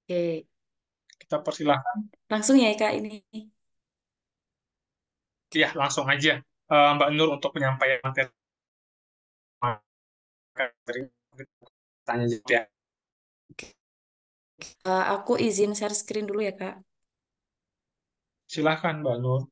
Oke, Kita persilahkan. langsung ya Kak ini. Ya, langsung aja. Mbak Nur untuk penyampaian materi tanya jawab ya. Aku izin share screen dulu ya Kak. Silahkan Mbak Nur.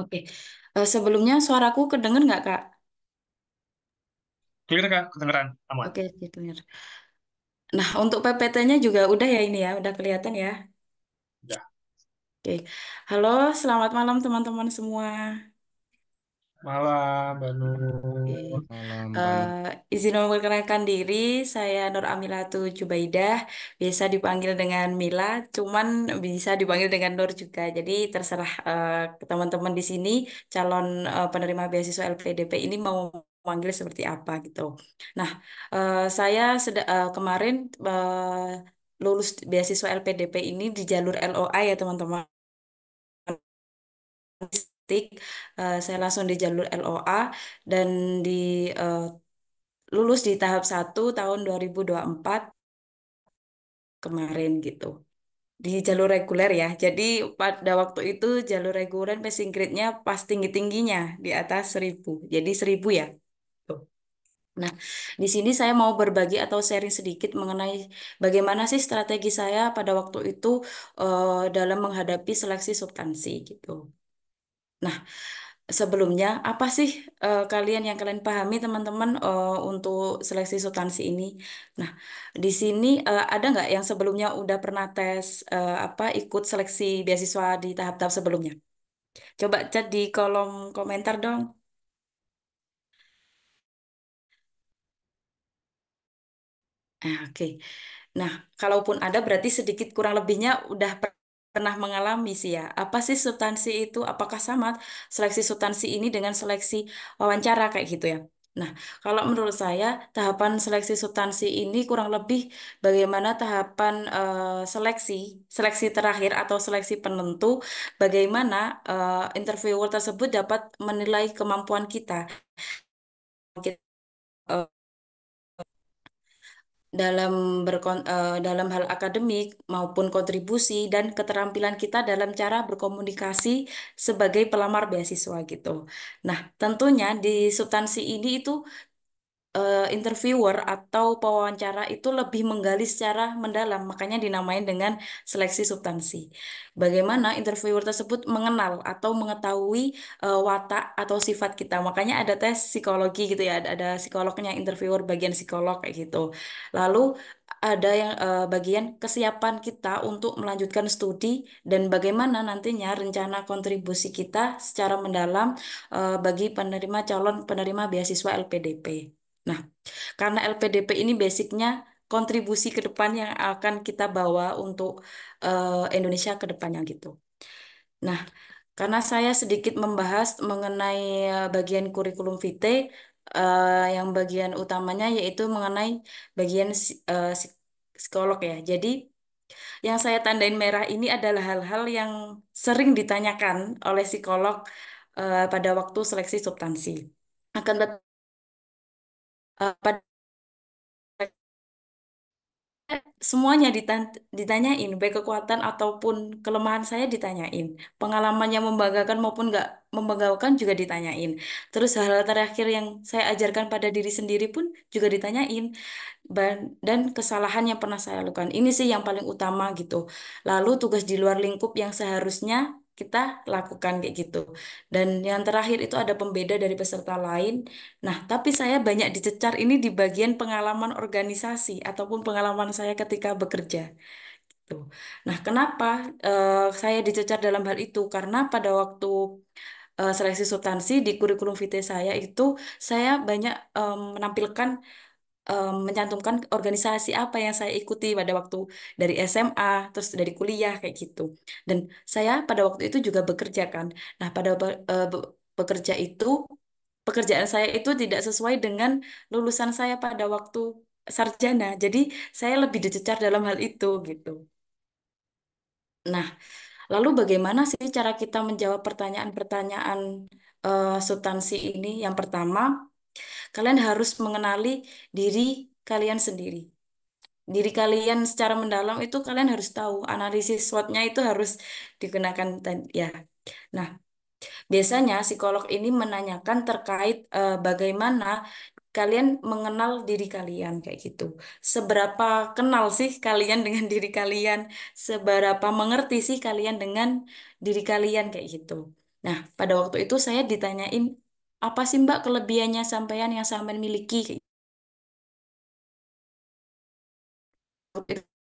Oke, sebelumnya suaraku kedenger nggak Kak? Clear Kak, kedengeran aman. Oke, gitu ya. Nah, untuk PPT-nya juga udah ya ini ya, udah kelihatan ya. Ya, Oke, halo, selamat malam teman-teman semua. malam Mbak Oke. Nur. Malam Mbak Eh, Nur. izin memperkenalkan diri, saya Nur Amilatu Jubaidah, biasa dipanggil dengan Mila, cuman bisa dipanggil dengan Nur juga. Jadi terserah teman-teman di sini calon penerima beasiswa LPDP ini mau manggil seperti apa gitu. Nah, saya kemarin lulus beasiswa LPDP ini di jalur LOA ya teman-teman. Saya langsung di jalur LOA dan di eh, lulus di tahap 1 tahun 2024 kemarin gitu. Di jalur reguler ya. Jadi pada waktu itu jalur reguler passing grade-nya pas tinggi-tingginya di atas 1.000. Jadi 1.000 ya. Tuh. Nah, di sini saya mau berbagi atau sharing sedikit mengenai bagaimana sih strategi saya pada waktu itu dalam menghadapi seleksi substansi gitu. Nah, sebelumnya, apa sih yang kalian pahami teman-teman untuk seleksi substansi ini? Nah, di sini ada nggak yang sebelumnya udah pernah tes ikut seleksi beasiswa di tahap-tahap sebelumnya? Coba chat di kolom komentar dong. Oke. Nah, kalaupun ada berarti sedikit kurang lebihnya udah pernah mengalami sih ya. Apa sih substansi itu? Apakah sama seleksi substansi ini dengan seleksi wawancara kayak gitu ya? Nah, kalau menurut saya tahapan seleksi substansi ini kurang lebih bagaimana tahapan seleksi terakhir atau seleksi penentu, bagaimana interviewer tersebut dapat menilai kemampuan kita. Kita, dalam hal akademik maupun kontribusi dan keterampilan kita dalam cara berkomunikasi sebagai pelamar beasiswa gitu. Nah, tentunya di substansi ini itu interviewer atau pewawancara itu lebih menggali secara mendalam, makanya dinamain dengan seleksi substansi. Bagaimana interviewer tersebut mengenal atau mengetahui watak atau sifat kita, makanya ada tes psikologi gitu ya, ada psikolognya, interviewer bagian psikolog kayak gitu. Lalu ada yang bagian kesiapan kita untuk melanjutkan studi dan bagaimana nantinya rencana kontribusi kita secara mendalam bagi calon penerima beasiswa LPDP. Nah, karena LPDP ini basicnya kontribusi ke depan yang akan kita bawa untuk Indonesia ke depannya gitu. Nah, karena saya sedikit membahas mengenai bagian kurikulum vitae, yang bagian utamanya yaitu mengenai bagian psikolog ya. Jadi, yang saya tandain merah ini adalah hal-hal yang sering ditanyakan oleh psikolog pada waktu seleksi substansi. Akan pada semuanya ditanyain, baik kekuatan ataupun kelemahan saya ditanyain. Pengalaman yang membanggakan maupun nggak membanggakan juga ditanyain. Terus hal-hal terakhir yang saya ajarkan pada diri sendiri pun juga ditanyain. Dan kesalahan yang pernah saya lakukan. Ini sih yang paling utama gitu. Lalu tugas di luar lingkup yang seharusnya kita lakukan kayak gitu. Dan yang terakhir itu ada pembeda dari peserta lain. Nah, tapi saya banyak dicecar ini di bagian pengalaman organisasi ataupun pengalaman saya ketika bekerja. Tuh. Nah, kenapa saya dicecar dalam hal itu? Karena pada waktu seleksi substansi di kurikulum vitae saya itu saya banyak menampilkan mencantumkan organisasi apa yang saya ikuti pada waktu dari SMA, terus dari kuliah kayak gitu. Dan saya pada waktu itu juga bekerja kan. Nah, bekerja itu pekerjaan saya itu tidak sesuai dengan lulusan saya pada waktu sarjana. Jadi saya lebih dicecar dalam hal itu gitu. Nah, lalu bagaimana sih cara kita menjawab pertanyaan-pertanyaan substansi ini? Yang pertama, kalian harus mengenali diri kalian sendiri. Diri kalian secara mendalam itu kalian harus tahu. Analisis SWOT-nya itu harus digunakan. Ya. Nah, biasanya psikolog ini menanyakan terkait bagaimana kalian mengenal diri kalian kayak gitu. Seberapa kenal sih kalian dengan diri kalian? Seberapa mengerti sih kalian dengan diri kalian kayak gitu. Nah, pada waktu itu saya ditanyain apa sih Mbak kelebihannya sampean yang sampean miliki kayak gitu.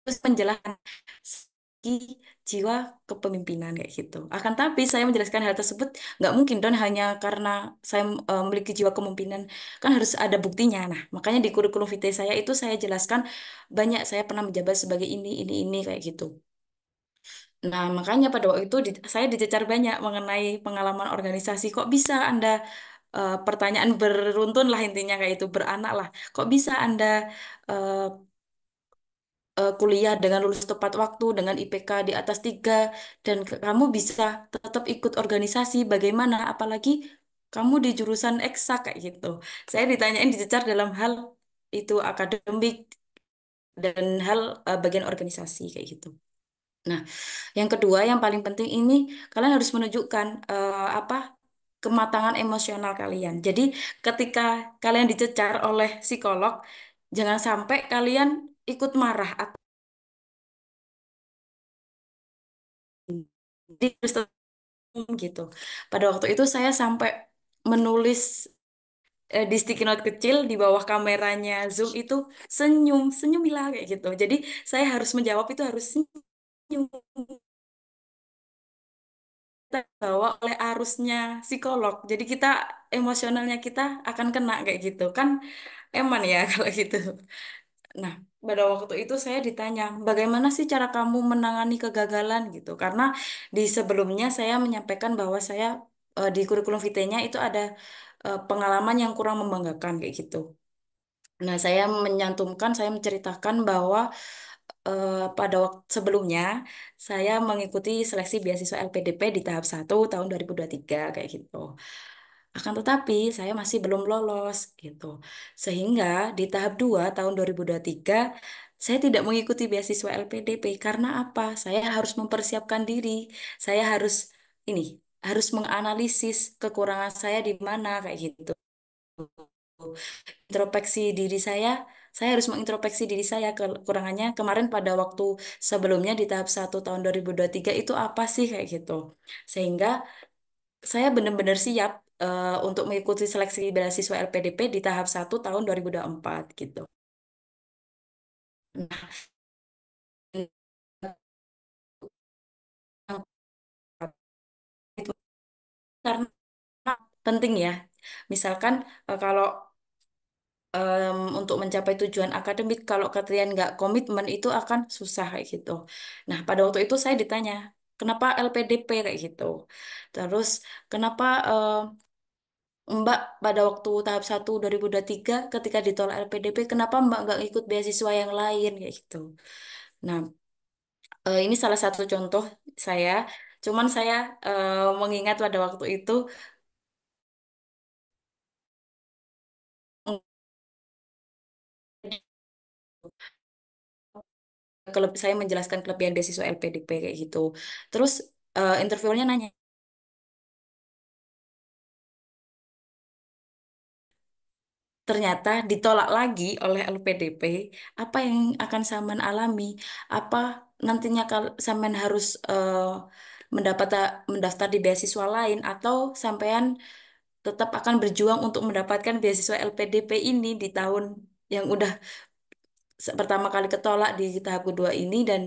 Terus penjelasan segi jiwa kepemimpinan kayak gitu. Akan tapi saya menjelaskan hal tersebut nggak mungkin don hanya karena saya memiliki jiwa kepemimpinan kan harus ada buktinya. Nah, makanya di kurikulum vitae saya itu saya jelaskan banyak saya pernah menjabat sebagai ini kayak gitu. Nah, makanya pada waktu itu saya dicecar banyak mengenai pengalaman organisasi. Kok bisa Anda pertanyaan beruntun lah intinya kayak itu beranak lah. Kok bisa Anda eh, kuliah dengan lulus tepat waktu, dengan IPK di atas 3, dan kamu bisa tetap ikut organisasi, bagaimana? Apalagi kamu di jurusan eksak kayak gitu. Saya ditanyain dicecar dalam hal itu akademik dan hal bagian organisasi kayak gitu. Nah, yang kedua, yang paling penting ini kalian harus menunjukkan apa kematangan emosional kalian. Jadi, ketika kalian dicecar oleh psikolog, jangan sampai kalian ikut marah atau gitu. Pada waktu itu saya sampai menulis di sticky note kecil di bawah kameranya Zoom itu senyum, senyumilah kayak gitu. Jadi saya harus menjawab itu harus senyum. Kita bawa oleh arusnya psikolog. Jadi kita emosionalnya kita akan kena kayak gitu kan eman ya kalau gitu. Nah, pada waktu itu saya ditanya, bagaimana sih cara kamu menangani kegagalan gitu? Karena di sebelumnya saya menyampaikan bahwa saya di kurikulum vitae-nya itu ada pengalaman yang kurang membanggakan kayak gitu. Nah, saya menyantumkan, saya menceritakan bahwa pada waktu sebelumnya saya mengikuti seleksi beasiswa LPDP di tahap 1 tahun 2023 kayak gitu. Akan tetapi saya masih belum lolos gitu. Sehingga di tahap 2 tahun 2023 saya tidak mengikuti beasiswa LPDP karena apa? Saya harus mempersiapkan diri. Saya harus ini harus menganalisis kekurangan saya di mana kayak gitu. Introspeksi diri saya harus mengintrospeksi diri saya kekurangannya kemarin pada waktu sebelumnya di tahap 1 tahun 2023 itu apa sih kayak gitu. Sehingga saya benar-benar siap untuk mengikuti seleksi beasiswa LPDP di tahap 1 tahun 2024 gitu. Nah, itu karena penting ya. Misalkan kalau untuk mencapai tujuan akademik, kalau kalian nggak komitmen itu akan susah kayak gitu. Nah, pada waktu itu saya ditanya, kenapa LPDP kayak gitu? Terus, kenapa Mbak pada waktu tahap 1 2023 ketika ditolak LPDP, kenapa Mbak nggak ikut beasiswa yang lain kayak gitu? Nah, ini salah satu contoh saya. Cuman saya mengingat pada waktu itu saya menjelaskan kelebihan beasiswa LPDP kayak gitu. Terus interviewernya nanya, ternyata ditolak lagi oleh LPDP, apa yang akan Saman alami? Apa nantinya kalau Saman harus mendapat mendaftar di beasiswa lain atau sampean tetap akan berjuang untuk mendapatkan beasiswa LPDP ini di tahun yang udah pertama kali ketolak di tahap kedua ini dan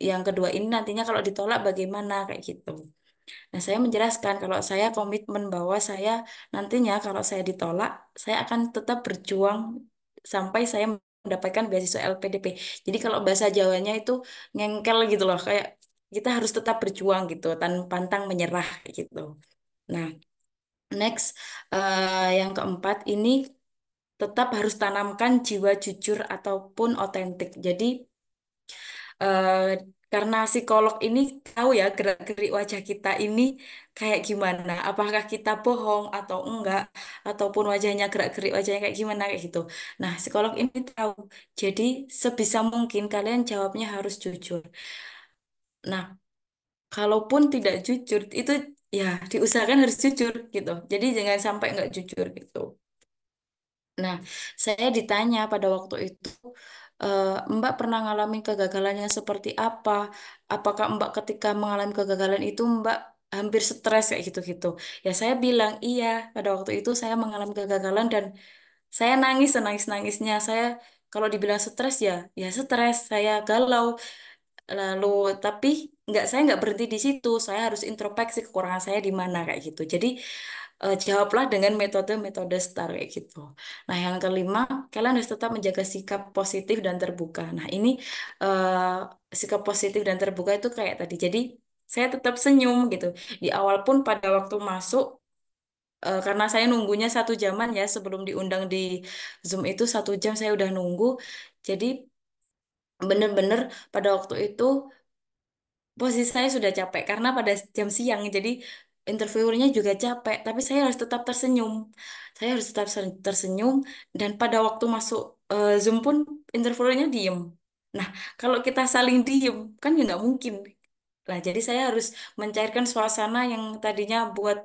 yang kedua ini nantinya kalau ditolak bagaimana kayak gitu. Nah, saya menjelaskan kalau saya komitmen bahwa saya nantinya kalau saya ditolak, saya akan tetap berjuang sampai saya mendapatkan beasiswa LPDP. Jadi kalau bahasa Jawanya itu ngengkel gitu loh, kayak kita harus tetap berjuang gitu, tanpa pantang menyerah kayak gitu. Nah, next yang keempat ini tetap harus tanamkan jiwa jujur ataupun otentik. Jadi eh, karena psikolog ini tahu ya gerak-gerik wajah kita ini kayak gimana, apakah kita bohong atau enggak, ataupun wajahnya gerak-gerik wajahnya kayak gimana kayak gitu. Nah, psikolog ini tahu. Jadi sebisa mungkin kalian jawabnya harus jujur. Nah, kalaupun tidak jujur itu ya diusahakan harus jujur gitu. Jadi jangan sampai nggak jujur gitu. Nah, saya ditanya pada waktu itu, Mbak pernah ngalamin kegagalan yang seperti apa? Apakah Mbak ketika mengalami kegagalan itu Mbak hampir stres kayak gitu-gitu? Ya saya bilang iya, pada waktu itu saya mengalami kegagalan dan saya nangis senangis-nangisnya. Saya kalau dibilang stres ya, ya stres. Saya galau. Lalu tapi saya nggak berhenti di situ. Saya harus introspeksi kekurangan saya di mana kayak gitu. Jadi jawablah dengan metode-metode STAR kayak gitu. Nah, yang kelima, kalian harus tetap menjaga sikap positif dan terbuka. Nah, ini sikap positif dan terbuka itu kayak tadi. Jadi, saya tetap senyum gitu. Di awal pun pada waktu masuk, karena saya nunggunya 1 jaman ya sebelum diundang di Zoom itu 1 jam saya udah nunggu. Jadi, bener-bener pada waktu itu posisi saya sudah capek karena pada jam siang, jadi interviewernya juga capek, tapi saya harus tetap tersenyum. Saya harus tetap tersenyum dan pada waktu masuk Zoom pun interviewernya diem. Nah, kalau kita saling diem kan ya nggak mungkin. Nah, jadi saya harus mencairkan suasana yang tadinya buat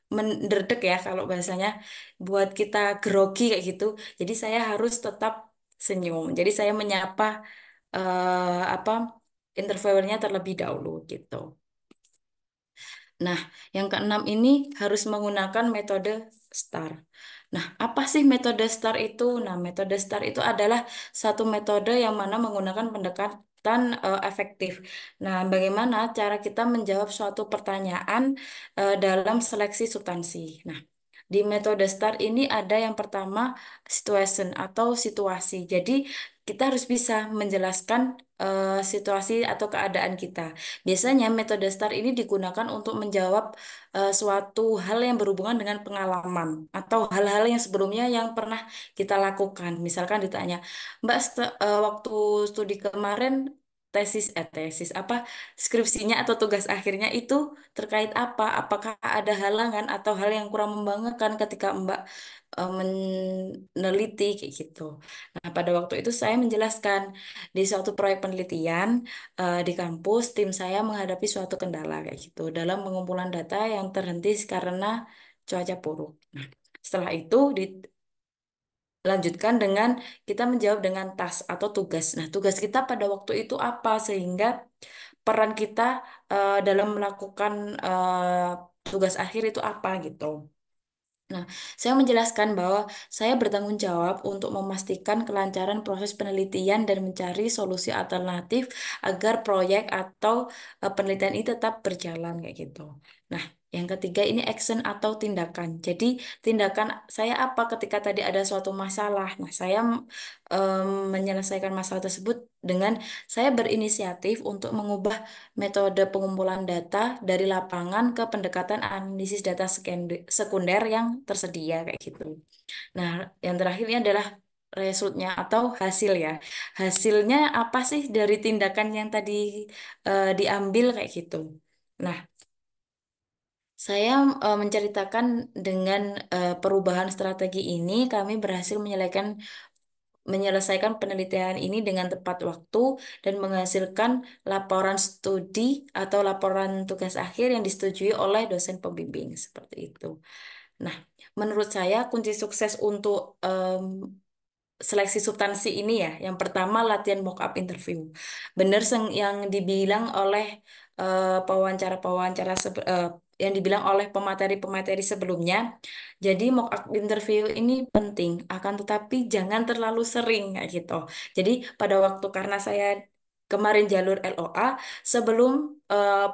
menderdek ya kalau bahasanya, buat kita grogi kayak gitu. Jadi saya harus tetap senyum. Jadi saya menyapa apa interviewernya terlebih dahulu gitu. Nah, yang keenam ini harus menggunakan metode STAR. Nah, apa sih metode STAR itu? Nah, metode STAR itu adalah satu metode yang mana menggunakan pendekatan efektif. Nah, bagaimana cara kita menjawab suatu pertanyaan dalam seleksi substansi. Nah, di metode STAR ini ada yang pertama situation atau situasi. Jadi kita harus bisa menjelaskan situasi atau keadaan kita. Biasanya metode STAR ini digunakan untuk menjawab suatu hal yang berhubungan dengan pengalaman atau hal-hal yang sebelumnya yang pernah kita lakukan. Misalkan ditanya, Mbak, waktu studi kemarin tesis apa skripsinya atau tugas akhirnya itu terkait apa? Apakah ada halangan atau hal yang kurang membanggakan ketika Mbak meneliti kayak gitu. Nah, pada waktu itu saya menjelaskan di suatu proyek penelitian di kampus, tim saya menghadapi suatu kendala kayak gitu dalam pengumpulan data yang terhenti karena cuaca buruk. Nah, setelah itu dilanjutkan dengan kita menjawab dengan tas atau tugas. Nah, tugas kita pada waktu itu apa sehingga peran kita dalam melakukan tugas akhir itu apa gitu. Nah, saya menjelaskan bahwa saya bertanggung jawab untuk memastikan kelancaran proses penelitian dan mencari solusi alternatif agar proyek atau penelitian ini tetap berjalan kayak gitu. Nah, yang ketiga ini action atau tindakan. Jadi, tindakan saya apa ketika tadi ada suatu masalah. Nah, saya menyelesaikan masalah tersebut dengan saya berinisiatif untuk mengubah metode pengumpulan data dari lapangan ke pendekatan analisis data sekunder yang tersedia kayak gitu. Nah, yang terakhir ini adalah resultnya atau hasil ya. Hasilnya apa sih dari tindakan yang tadi diambil kayak gitu. Nah, saya menceritakan dengan perubahan strategi ini kami berhasil menyelesaikan penelitian ini dengan tepat waktu dan menghasilkan laporan studi atau laporan tugas akhir yang disetujui oleh dosen pembimbing seperti itu. Nah, menurut saya kunci sukses untuk seleksi substansi ini ya, yang pertama latihan mock up interview. Benar yang dibilang oleh pewawancara-pewawancara yang dibilang oleh pemateri-pemateri sebelumnya. Jadi mock up interview ini penting, akan tetapi jangan terlalu sering kayak gitu. Jadi pada waktu karena saya kemarin jalur LOA, sebelum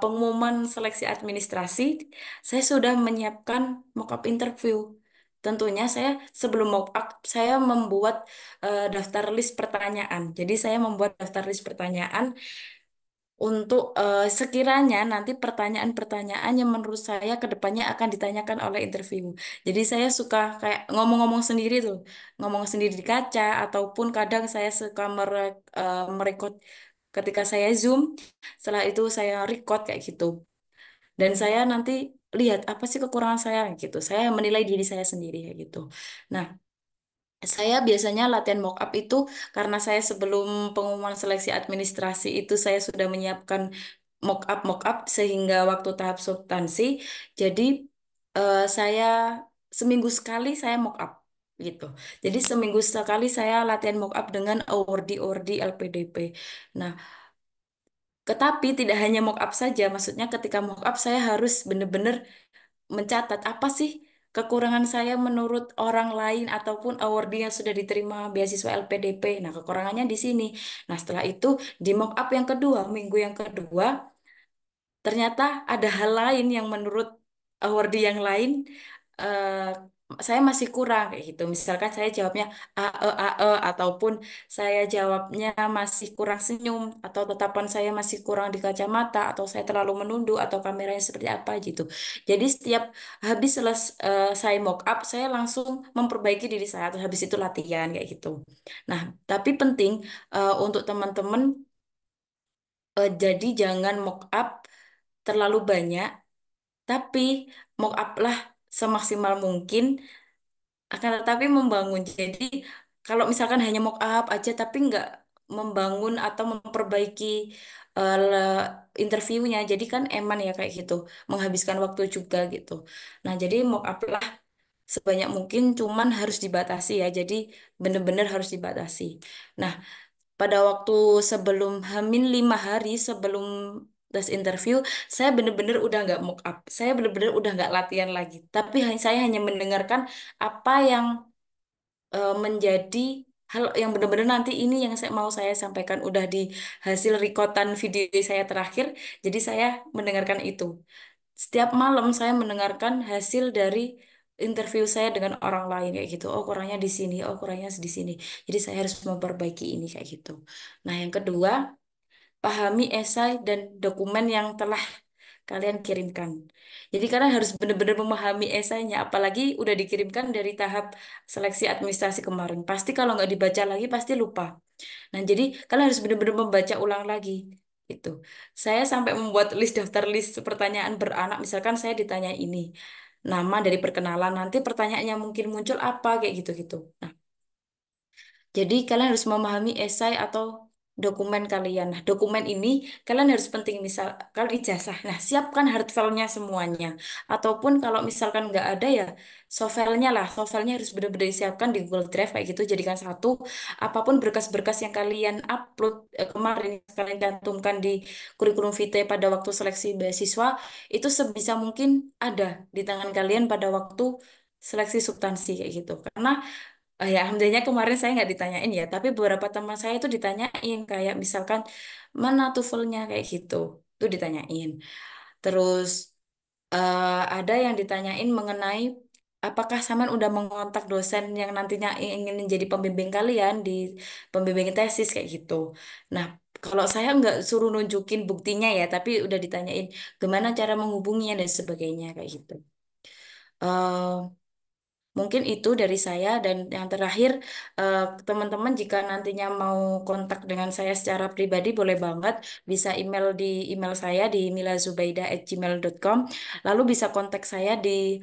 pengumuman seleksi administrasi, saya sudah menyiapkan mock up interview. Tentunya saya sebelum mock up, saya membuat daftar list pertanyaan. Jadi saya membuat daftar list pertanyaan untuk sekiranya nanti pertanyaan-pertanyaan yang menurut saya ke depannya akan ditanyakan oleh interview. Jadi saya suka kayak ngomong-ngomong sendiri tuh, ngomong sendiri di kaca ataupun kadang saya suka merekod ketika saya Zoom, setelah itu saya record kayak gitu. Dan saya nanti lihat apa sih kekurangan saya gitu. Saya menilai diri saya sendiri kayak gitu. Nah, saya biasanya latihan mock up itu karena saya sebelum pengumuman seleksi administrasi itu saya sudah menyiapkan mock up sehingga waktu tahap substansi. Jadi saya seminggu sekali saya mock up gitu. Jadi seminggu sekali saya latihan mock up dengan awardee LPDP. Nah, tetapi tidak hanya mock up saja, maksudnya ketika mock up saya harus benar-benar mencatat apa sih kekurangan saya menurut orang lain ataupun awardee yang sudah diterima beasiswa LPDP. Nah, kekurangannya di sini. Nah, setelah itu di mock up yang kedua, minggu yang kedua, ternyata ada hal lain yang menurut awardee yang lain eh, saya masih kurang kayak gitu. Misalkan saya jawabnya ataupun saya jawabnya masih kurang senyum atau tatapan saya masih kurang di kacamata atau saya terlalu menunduk atau kameranya seperti apa gitu. Jadi setiap habis selesai mock up saya langsung memperbaiki diri saya atau habis itu latihan kayak gitu. Nah, tapi penting untuk teman-teman jadi jangan mock up terlalu banyak, tapi mock up lah semaksimal mungkin, akan tetapi membangun. Jadi kalau misalkan hanya mock up aja tapi nggak membangun atau memperbaiki interviewnya, jadi kan eman ya kayak gitu, menghabiskan waktu juga gitu. Nah, jadi mock up lah sebanyak mungkin, cuman harus dibatasi ya. Jadi bener-bener harus dibatasi. Nah, pada waktu sebelum Hamin 5 hari sebelum tes interview, saya bener-bener udah nggak mock up. Saya bener-bener udah nggak latihan lagi. Tapi saya hanya mendengarkan apa yang menjadi hal yang benar-benar nanti ini yang mau saya sampaikan udah di hasil rekodan video saya terakhir. Jadi saya mendengarkan itu. Setiap malam saya mendengarkan hasil dari interview saya dengan orang lain kayak gitu. Oh, kurangnya di sini, oh, kurangnya di sini. Jadi saya harus memperbaiki ini kayak gitu. Nah, yang kedua, pahami esai dan dokumen yang telah kalian kirimkan. Jadi kalian harus benar-benar memahami esainya, apalagi udah dikirimkan dari tahap seleksi administrasi kemarin. Pasti kalau nggak dibaca lagi pasti lupa. Nah, jadi kalian harus benar-benar membaca ulang lagi. Itu. Saya sampai membuat daftar list pertanyaan beranak. Misalkan saya ditanya ini, nama dari perkenalan, nanti pertanyaannya mungkin muncul apa kayak gitu-gitu. Nah, jadi kalian harus memahami esai atau dokumen kalian. Nah, dokumen ini kalian harus penting misal kalau ijazah. Nah, siapkan hard file-nya semuanya. Ataupun kalau misalkan nggak ada ya soft file-nya lah. Soft file-nya harus benar-benar disiapkan di Google Drive kayak gitu. Jadikan satu. Apapun berkas-berkas yang kalian upload kemarin kalian cantumkan di kurikulum vitae pada waktu seleksi beasiswa itu sebisa mungkin ada di tangan kalian pada waktu seleksi substansi kayak gitu. Karena ya, alhamdulillahnya kemarin saya nggak ditanyain ya, tapi beberapa teman saya itu ditanyain kayak misalkan mana tuvelnya kayak gitu, itu ditanyain. Terus ada yang ditanyain mengenai apakah Saman udah mengontak dosen yang nantinya ingin menjadi pembimbing kalian di pembimbing tesis kayak gitu. Nah, kalau saya nggak suruh nunjukin buktinya ya, tapi udah ditanyain gimana cara menghubunginya dan sebagainya kayak gitu. Eh, Mungkin itu dari saya dan yang terakhir teman-teman jika nantinya mau kontak dengan saya secara pribadi boleh banget bisa email di email saya di milazubaida@gmail.com lalu bisa kontak saya di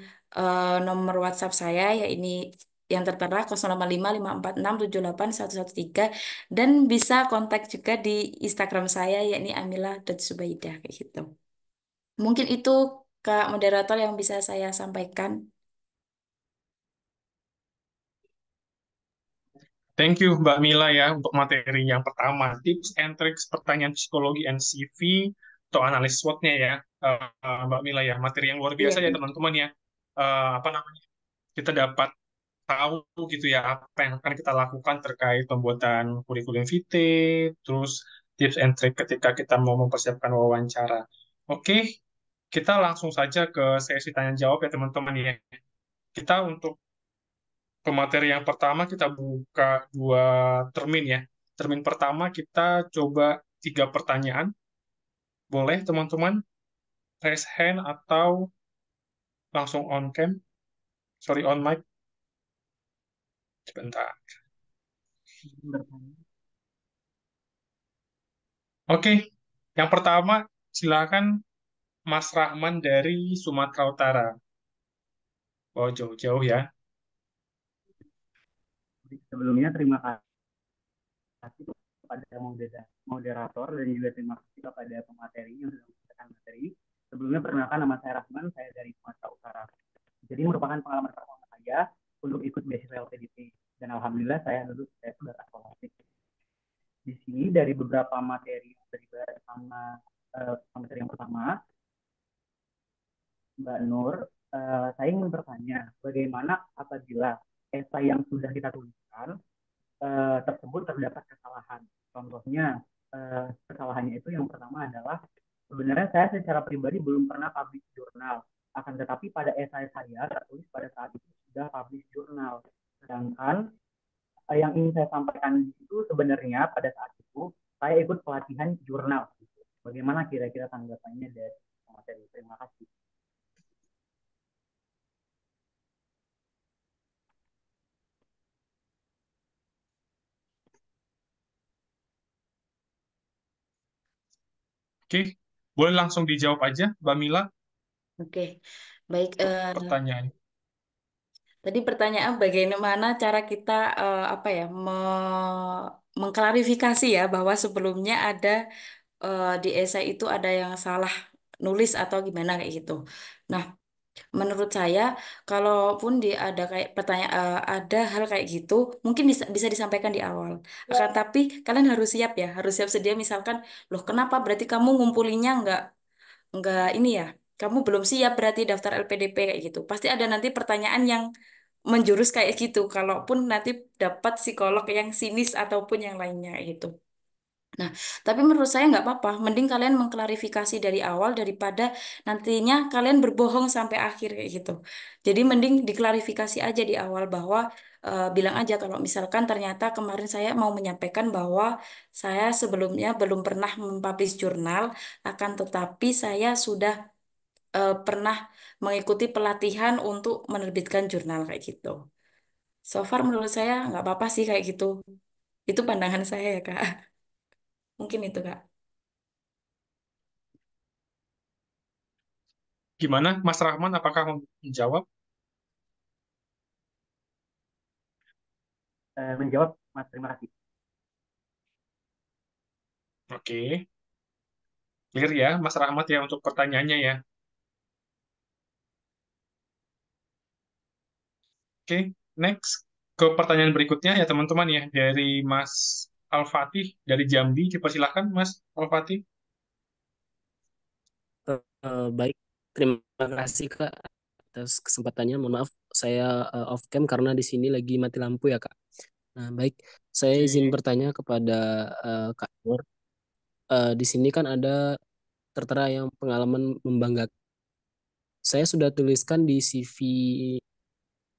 nomor WhatsApp saya ya ini yang tertera 085546781113 dan bisa kontak juga di Instagram saya yakni amila.zubaida kayak gitu. Mungkin itu Kak moderator yang bisa saya sampaikan. Thank you Mbak Mila ya untuk materi yang pertama, tips and tricks pertanyaan psikologi NCV atau analis SWOT-nya ya, Mbak Mila ya, materi yang luar biasa Iya. ya teman-teman ya. Apa namanya? Kita dapat tahu gitu ya apa yang akan kita lakukan terkait pembuatan kurikulum vitae, terus tips and trick ketika kita mau mempersiapkan wawancara. Oke, kita langsung saja ke sesi tanya jawab ya teman-teman ya. Kita untuk pemateri yang pertama kita buka dua termin ya. Termin pertama kita coba 3 pertanyaan. Boleh teman-teman raise hand atau langsung on cam, sorry on mic. Sebentar. Oke, yang pertama silakan Mas Rahman dari Sumatera Utara. Oh, jauh-jauh ya. Sebelumnya terima kasih kepada moderator dan juga terima kasih kepada pemateri yang sudah memberikan materi. Sebelumnya perkenalkan nama saya Rahman, saya dari Sumatera Utara. Jadi merupakan pengalaman pertama saya untuk ikut beasiswa LPDP dan alhamdulillah saya lulus, saya sudah akumulasi. Di sini dari beberapa materi yang dibahas sama materi yang pertama, Mbak Nur, saya ingin bertanya bagaimana apabila esai yang sudah kita tuliskan tersebut terdapat kesalahan. Contohnya, kesalahannya itu yang pertama adalah sebenarnya saya secara pribadi belum pernah publish jurnal. Akan tetapi pada esai saya tertulis pada saat itu sudah publish jurnal. Sedangkan yang ingin saya sampaikan di situ sebenarnya pada saat itu saya ikut pelatihan jurnal. Bagaimana kira-kira tanggapannya dari materi? Terima kasih. Oke, boleh langsung dijawab aja, Mbak Mila, Oke, baik. pertanyaan. Tadi pertanyaan bagaimana cara kita apa ya mengklarifikasi ya bahwa sebelumnya ada di esai itu ada yang salah nulis atau gimana kayak gitu. Nah, menurut saya kalaupun ada kayak pertanyaan ada hal kayak gitu mungkin bisa disampaikan di awal. Akan tapi kalian harus siap ya, harus siap sedia misalkan, loh kenapa berarti kamu ngumpulinnya nggak ini ya? Kamu belum siap berarti daftar LPDP kayak gitu. Pasti ada nanti pertanyaan yang menjurus kayak gitu. Kalaupun nanti dapat psikolog yang sinis ataupun yang lainnya kayak gitu. Nah, tapi menurut saya nggak apa-apa. Mending kalian mengklarifikasi dari awal daripada nantinya kalian berbohong sampai akhir kayak gitu. Jadi mending diklarifikasi aja di awal bahwa bilang aja kalau misalkan ternyata kemarin saya mau menyampaikan bahwa saya sebelumnya belum pernah mempublish jurnal, akan tetapi saya sudah pernah mengikuti pelatihan untuk menerbitkan jurnal kayak gitu. So far menurut saya nggak apa-apa sih kayak gitu. Itu pandangan saya ya, Kak. Mungkin itu, Kak. Gimana, Mas Rahman, apakah mau menjawab? Menjawab, Mas. Terima kasih. Oke, clear ya, Mas Rahmat ya untuk pertanyaannya ya. Oke, next ke pertanyaan berikutnya ya teman-teman ya dari Mas Al-Fatih dari Jambi. Dipersilahkan Mas Al-Fatih. Baik, terima kasih Kak atas kesempatannya. Mohon maaf, saya off cam karena di sini lagi mati lampu ya Kak. Nah, baik, saya izin Oke, bertanya kepada Kak Nur. Di sini kan ada tertera yang pengalaman membanggakan. Saya sudah tuliskan di CV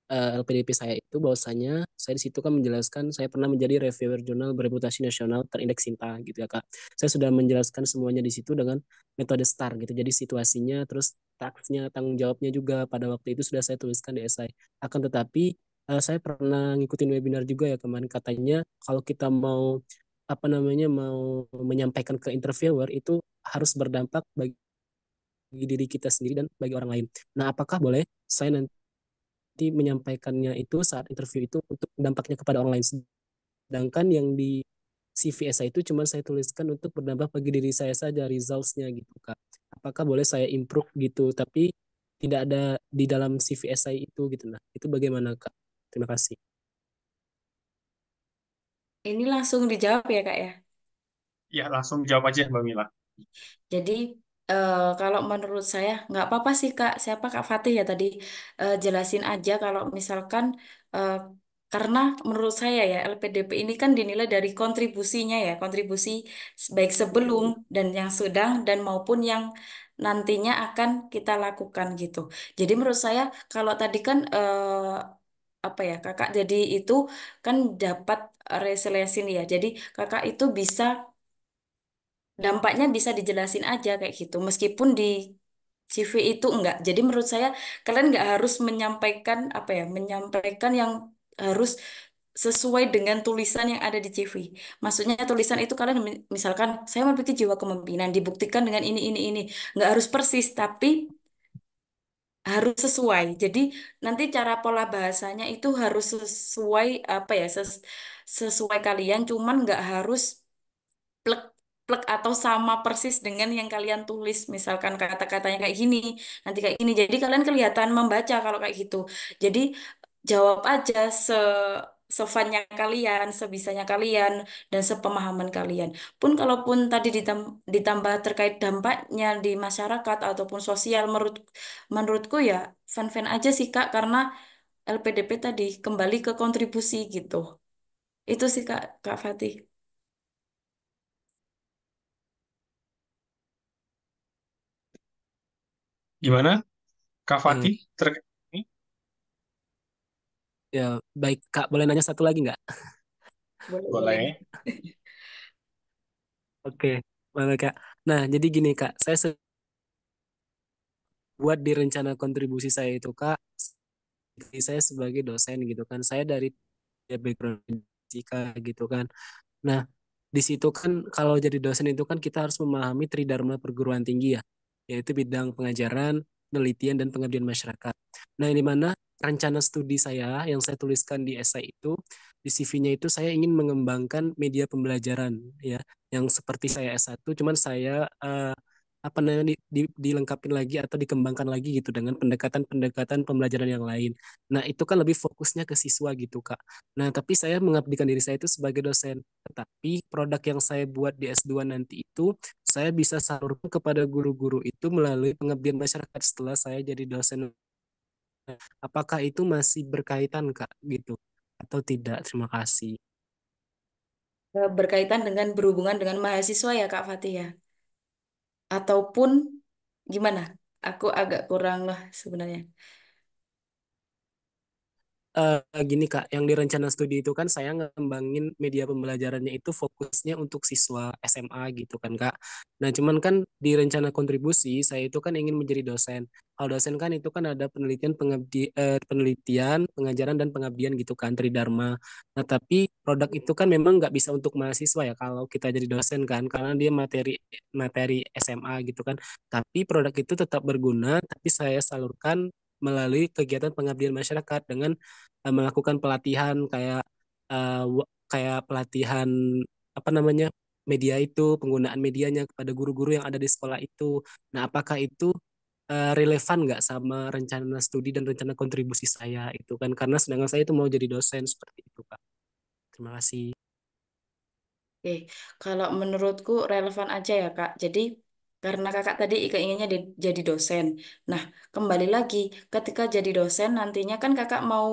LPDP saya itu bahwasanya saya di situ kan menjelaskan saya pernah menjadi reviewer jurnal bereputasi nasional terindeks Sinta gitu ya Kak. Saya sudah menjelaskan semuanya di situ dengan metode STAR gitu. Jadi situasinya terus taksnya tanggung jawabnya juga pada waktu itu sudah saya tuliskan di esai. Akan tetapi saya pernah ngikutin webinar juga ya kemarin katanya kalau kita mau apa namanya mau menyampaikan ke interviewer itu harus berdampak bagi diri kita sendiri dan bagi orang lain. Nah, apakah boleh saya nanti menyampaikannya itu saat interview itu untuk dampaknya kepada orang lain. Sedangkan yang di CV saya itu cuma saya tuliskan untuk berdampak bagi diri saya saja results-nya gitu Kak. Apakah boleh saya improve gitu tapi tidak ada di dalam CV saya itu gitu nah. Itu bagaimana Kak? Terima kasih. Ini langsung dijawab ya, Kak ya. ya langsung jawab aja Mbak Mila. Jadi kalau menurut saya nggak apa-apa sih Kak. Siapa Kak Fatih ya tadi jelasin aja kalau misalkan eh, karena menurut saya ya LPDP ini kan dinilai dari kontribusinya ya, kontribusi baik sebelum dan yang sedang dan maupun yang nantinya akan kita lakukan gitu. Jadi menurut saya kalau tadi kan apa ya Kakak jadi itu kan dapat resiliensi ya. Jadi Kakak itu bisa dampaknya bisa dijelasin aja kayak gitu meskipun di CV itu enggak. Jadi menurut saya kalian nggak harus menyampaikan apa ya menyampaikan yang harus sesuai dengan tulisan yang ada di CV. Maksudnya tulisan itu kalian misalkan saya memiliki jiwa kepemimpinan dibuktikan dengan ini. Nggak harus persis, tapi harus sesuai. Jadi nanti cara pola bahasanya itu harus sesuai apa ya, sesuai kalian, cuman nggak harus plek plek atau sama persis dengan yang kalian tulis. Misalkan kata-katanya kayak gini, nanti kayak gini. Jadi kalian kelihatan membaca kalau kayak gitu. Jadi jawab aja sefannya kalian, sebisanya kalian, dan sepemahaman kalian. Pun kalaupun tadi ditambah terkait dampaknya di masyarakat ataupun sosial, menurutku ya fan-fan aja sih Kak, karena LPDP tadi kembali ke kontribusi gitu. Itu sih Kak, Kak Fatih. Gimana, Kak Eh, Fatih terkait ini? ya baik Kak, boleh nanya satu lagi nggak? Boleh, boleh. Boleh. Oke, boleh Kak. Nah, jadi gini Kak, saya buat di rencana kontribusi saya itu Kak, saya sebagai dosen gitu kan, saya dari background fisika gitu kan. Nah, di situ kan kalau jadi dosen itu kan kita harus memahami tridharma perguruan tinggi ya, yaitu bidang pengajaran, penelitian, dan pengabdian masyarakat. Nah, ini mana rencana studi saya yang saya tuliskan di esai itu, di CV-nya itu saya ingin mengembangkan media pembelajaran ya, yang seperti saya S1, cuman saya apa namanya dilengkapi lagi atau dikembangkan lagi gitu dengan pendekatan-pendekatan pembelajaran yang lain. Nah, itu kan lebih fokusnya ke siswa gitu, Kak. Nah, tapi saya mengabdikan diri saya itu sebagai dosen. Tetapi produk yang saya buat di S2 nanti itu saya bisa salurkan kepada guru-guru itu melalui pengabdian masyarakat setelah saya jadi dosen. Apakah itu masih berkaitan, Kak, gitu? Atau tidak? Terima kasih. Berkaitan dengan berhubungan dengan mahasiswa ya Kak Fatih ya. Ataupun gimana? Aku agak kurang lah sebenarnya. Gini Kak, yang di rencana studi itu kan saya ngembangin media pembelajarannya itu fokusnya untuk siswa SMA gitu kan Kak. Nah cuman kan di rencana kontribusi saya itu kan ingin menjadi dosen. Kalau dosen kan itu kan ada penelitian, pengajaran dan pengabdian gitu kan Tridharma. Nah tapi produk itu kan memang nggak bisa untuk mahasiswa ya kalau kita jadi dosen kan karena dia materi materi SMA gitu kan. Tapi produk itu tetap berguna, tapi saya salurkan melalui kegiatan pengabdian masyarakat dengan melakukan pelatihan kayak pelatihan apa namanya media itu penggunaan medianya kepada guru-guru yang ada di sekolah itu. Nah, apakah itu relevan nggak sama rencana studi dan rencana kontribusi saya itu kan karena sedangkan saya itu mau jadi dosen seperti itu Kak. Terima kasih. Oke, kalau menurutku relevan aja ya Kak. Jadi karena Kakak tadi keinginannya jadi dosen. Nah, kembali lagi ketika jadi dosen nantinya kan Kakak mau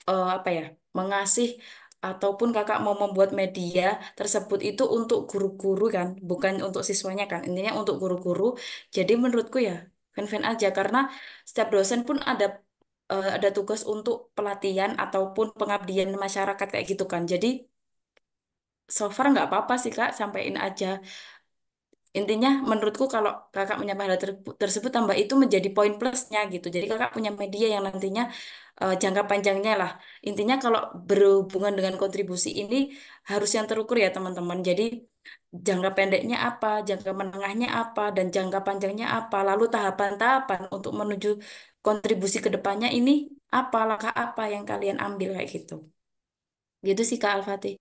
apa ya? Mengasih ataupun Kakak mau membuat media tersebut itu untuk guru-guru kan, bukan untuk siswanya kan. Intinya untuk guru-guru. Jadi menurutku ya fan-fan aja karena setiap dosen pun ada tugas untuk pelatihan ataupun pengabdian masyarakat kayak gitu kan. Jadi so far nggak apa-apa sih Kak, sampaiin aja. Intinya menurutku kalau Kakak menyampaikan hal tersebut tambah itu menjadi poin plusnya gitu. Jadi Kakak punya media yang nantinya jangka panjangnya lah. Intinya kalau berhubungan dengan kontribusi ini harus yang terukur ya teman-teman. Jadi jangka pendeknya apa, jangka menengahnya apa, dan jangka panjangnya apa. Lalu tahapan-tahapan untuk menuju kontribusi ke depannya ini apa, langkah apa yang kalian ambil kayak gitu. Gitu sih Kak Al-Fatih.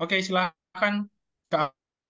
Oke, silakan Kak